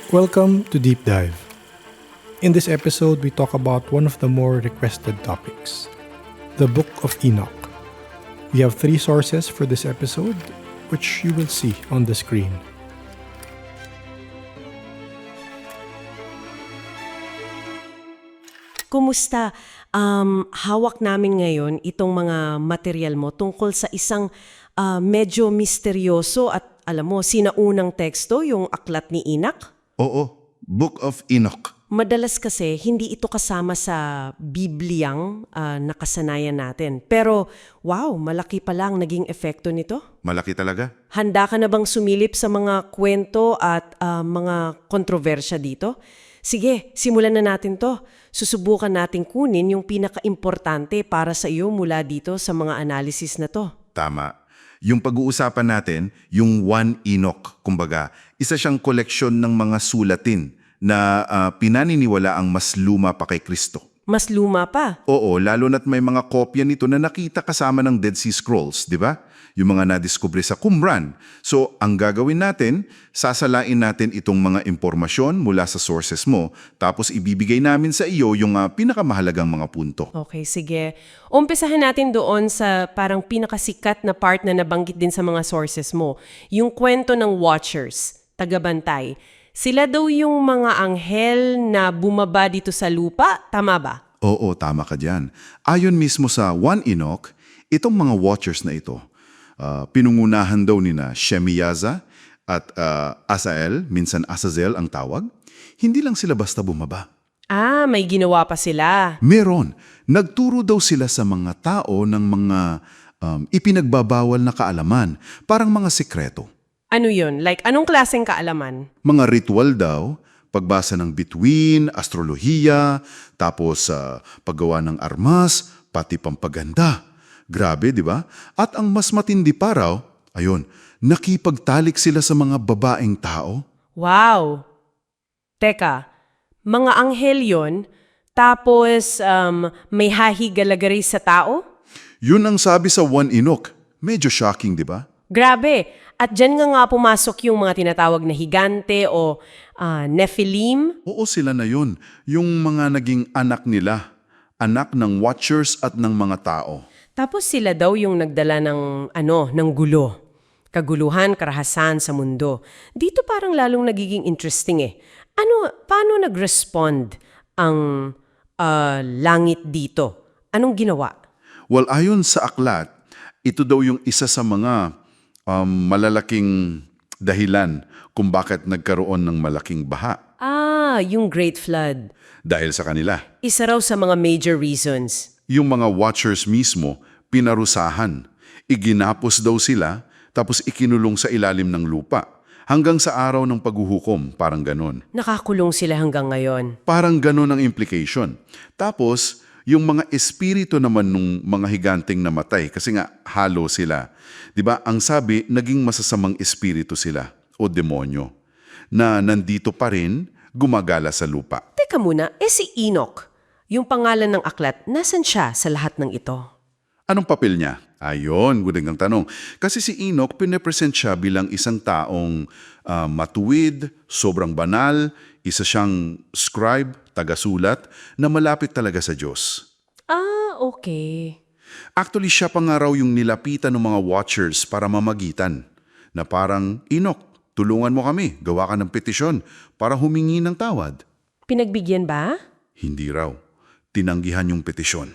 Welcome to Deep Dive. In this episode, we talk about one of the more requested topics, the Book of Enoch. We have 3 sources for this episode, which you will see on the screen. Kumusta? Hawak namin ngayon itong mga material mo tungkol sa isang medyo misteryoso at alam mo, sinaunang teksto, yung aklat ni Enoch. Oo, Book of Enoch. Madalas kasi hindi ito kasama sa Bibliyang nakasanayan natin. Pero wow, malaki pa lang naging epekto nito. Malaki talaga. Handa ka na bang sumilip sa mga kwento at mga kontrobersya dito? Sige, simulan na natin to. Susubukan natin kunin yung pinaka-importante para sa iyo mula dito sa mga analysis na to. Tama. Yung pag-uusapan natin, yung 1 Enoch, kumbaga, isa siyang koleksyon ng mga sulatin na pinaniniwala ang mas luma pa kay Kristo. Mas luma pa. Oo, lalo na't may mga kopya nito na nakita kasama ng Dead Sea Scrolls, di ba? Yung mga nadiskubre sa Qumran. So, ang gagawin natin, sasalain natin itong mga impormasyon mula sa sources mo, tapos ibibigay namin sa iyo yung pinakamahalagang mga punto. Okay, sige. Umpisahan natin doon sa parang pinakasikat na part na nabanggit din sa mga sources mo. Yung kwento ng Watchers, tagabantay. Sila daw yung mga anghel na bumaba dito sa lupa, tama ba? Oo, tama ka dyan. Ayon mismo sa 1 Enoch, itong mga Watchers na ito, pinungunahan daw nina Shemiyaza at Asael, minsan Azazel ang tawag, hindi lang sila basta bumaba. May ginawa pa sila. Meron, nagturo daw sila sa mga tao ng mga ipinagbabawal na kaalaman, parang mga sikreto. Ano yun? Like, anong klaseng kaalaman? Mga ritual daw, pagbasa ng bituin, astrolohiya, tapos paggawa ng armas, pati pampaganda. Grabe, di ba? At ang mas matindi pa raw, ayun, nakipagtalik sila sa mga babaeng tao. Wow! Teka, mga anghel yon, tapos may hahigalagari sa tao? Yun ang sabi sa 1 Enoch. Medyo shocking, di ba? Grabe! At dyan nga pumasok yung mga tinatawag na higante o Nephilim. Oo, sila na yun. Yung mga naging anak nila. Anak ng Watchers at ng mga tao. Tapos sila daw yung nagdala ng gulo. Kaguluhan, karahasan sa mundo. Dito parang lalong nagiging interesting eh. Paano nag-respond ang langit dito? Anong ginawa? Well, ayon sa aklat, ito daw yung isa sa mga malalaking dahilan kung bakit nagkaroon ng malaking baha. Yung Great Flood. Dahil sa kanila. Isa raw sa mga major reasons. Yung mga Watchers mismo, pinarusahan. Iginapos daw sila, tapos ikinulong sa ilalim ng lupa. Hanggang sa araw ng paghuhukom, parang ganon. Nakakulong sila hanggang ngayon. Parang ganon ang implication. Tapos, yung mga espiritu naman ng mga higanteng namatay, kasi nga halo sila. 'Di ba? Ang sabi, naging masasamang espiritu sila o demonyo na nandito pa rin, gumagala sa lupa. Teka muna, si Enoch, yung pangalan ng aklat, nasan siya sa lahat ng ito? Anong papel niya? Ayon, gudang tanong. Kasi si Enoch, pinepresent siya bilang isang taong matuwid, sobrang banal, isa siyang scribe, tagasulat, na malapit talaga sa Diyos. Okay. Actually, siya pa nga raw yung nilapitan ng mga Watchers para mamagitan. Na parang, Enoch, tulungan mo kami, gawa ka ng petisyon para humingi ng tawad. Pinagbigyan ba? Hindi raw. Tinanggihan yung petisyon.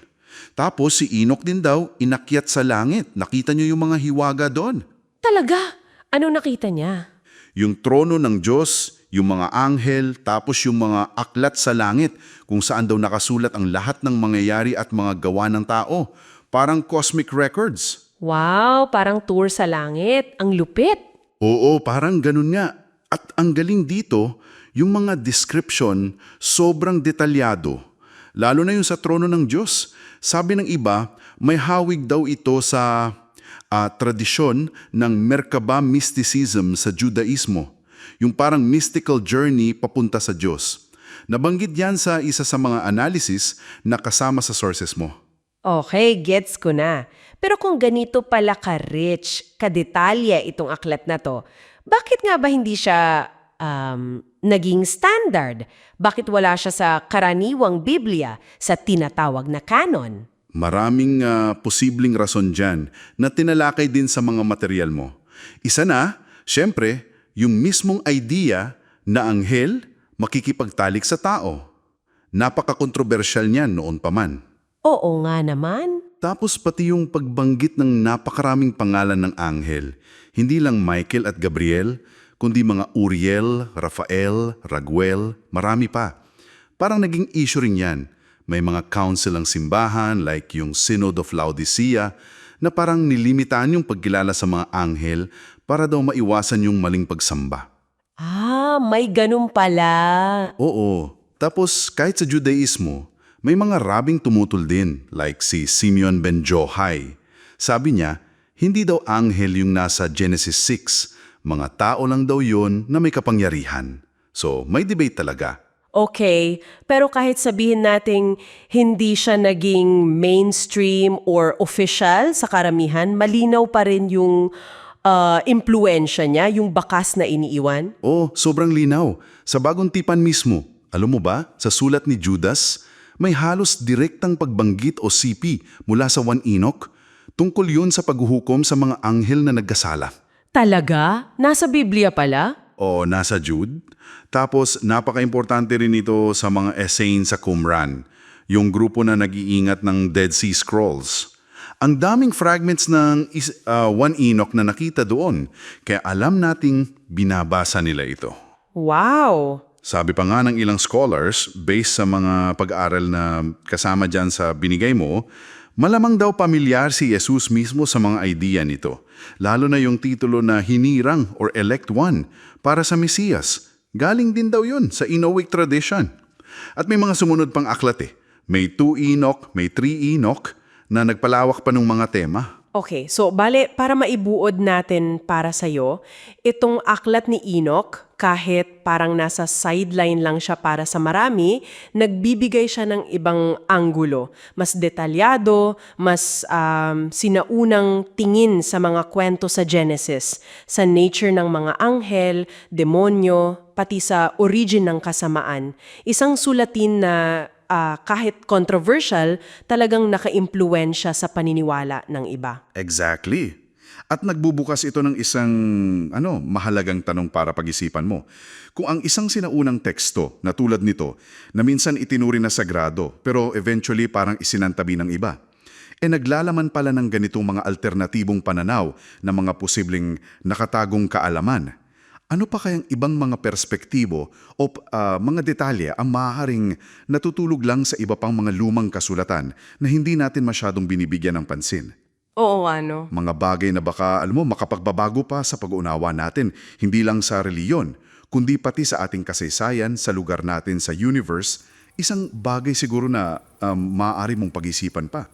Tapos si Enoch din daw inakyat sa langit. Nakita niyo yung mga hiwaga doon. Talaga? Ano nakita niya? Yung trono ng Diyos, yung mga anghel, tapos yung mga aklat sa langit kung saan daw nakasulat ang lahat ng mangyayari at mga gawa ng tao. Parang cosmic records. Wow, parang tour sa langit. Ang lupit. Oo, parang ganun nga. At ang galing dito, yung mga description sobrang detalyado. Lalo na yung sa trono ng Diyos. Sabi ng iba, may hawig daw ito sa tradisyon ng Merkaba mysticism sa Judaismo. Yung parang mystical journey papunta sa Diyos. Nabanggit yan sa isa sa mga analysis na kasama sa sources mo. Okay, gets ko na. Pero kung ganito pala ka-rich, ka-detalye itong aklat na to, bakit nga ba hindi siya naging standard? Bakit wala siya sa karaniwang Biblia, sa tinatawag na canon? Maraming posibleng rason dyan na tinalakay din sa mga material mo. Isa na, syempre, yung mismong idea na anghel makikipagtalik sa tao. Napaka-kontrobersyal niyan noon pa man. Oo nga naman. Tapos pati yung pagbanggit ng napakaraming pangalan ng anghel. Hindi lang Michael at Gabriel, kundi mga Uriel, Rafael, Raguel, marami pa. Parang naging issue rin yan. May mga council ang simbahan like yung Synod of Laodicea na parang nilimitan yung pagkilala sa mga anghel para daw maiwasan yung maling pagsamba. May ganun pala. Oo. Tapos kahit sa Judaismo, may mga rabing tumutol din like si Simeon ben Jochai. Sabi niya, hindi daw anghel yung nasa Genesis 6. Mga tao lang daw yun na may kapangyarihan. So may debate talaga. Okay, pero kahit sabihin nating hindi siya naging mainstream or official sa karamihan, malinaw pa rin yung impluensya niya, yung bakas na iniiwan? Sobrang linaw. Sa bagong tipan mismo, alam mo ba, sa sulat ni Judas, may halos direktang pagbanggit o sipi mula sa 1 Enoch. Tungkol yun sa paghuhukom sa mga anghel na nagkasala. Talaga? Nasa Biblia pala? Nasa Jude. Tapos, napaka-importante rin ito sa mga Essene sa Qumran, yung grupo na nag-iingat ng Dead Sea Scrolls. Ang daming fragments ng 1 Enoch na nakita doon, kaya alam nating binabasa nila ito. Wow! Sabi pa nga ng ilang scholars, based sa mga pag-aaral na kasama dyan sa binigay mo, malamang daw pamilyar si Jesus mismo sa mga idea nito, lalo na yung titulo na hinirang or elect one para sa Mesiyas. Galing din daw yun sa Enochic tradition. At may mga sumunod pang aklat May 2 Enoch, may 3 Enoch na nagpalawak pa ng mga tema. Okay, so bale, para maibuod natin para sa'yo, itong aklat ni Enoch, kahit parang nasa sideline lang siya para sa marami, nagbibigay siya ng ibang anggulo. Mas detalyado, mas sinaunang tingin sa mga kwento sa Genesis, sa nature ng mga anghel, demonyo, pati sa origin ng kasamaan. Isang sulatin na kahit controversial, talagang nakaimpluwensya sa paniniwala ng iba. Exactly. At nagbubukas ito ng isang mahalagang tanong para pag-isipan mo. Kung ang isang sinaunang teksto na tulad nito, na minsan itinuri na sagrado, pero eventually parang isinantabi ng iba, naglalaman pala ng ganitong mga alternatibong pananaw na mga posibleng nakatagong kaalaman. Ano pa kayang ibang mga perspektibo o mga detalye ang maaaring natutulog lang sa iba pang mga lumang kasulatan na hindi natin masyadong binibigyan ng pansin? Oo, ano? Mga bagay na baka, makapagbabago pa sa pag-unawa natin, hindi lang sa reliyon, kundi pati sa ating kasaysayan, sa lugar natin sa universe, isang bagay siguro na maaari mong pag-isipan pa.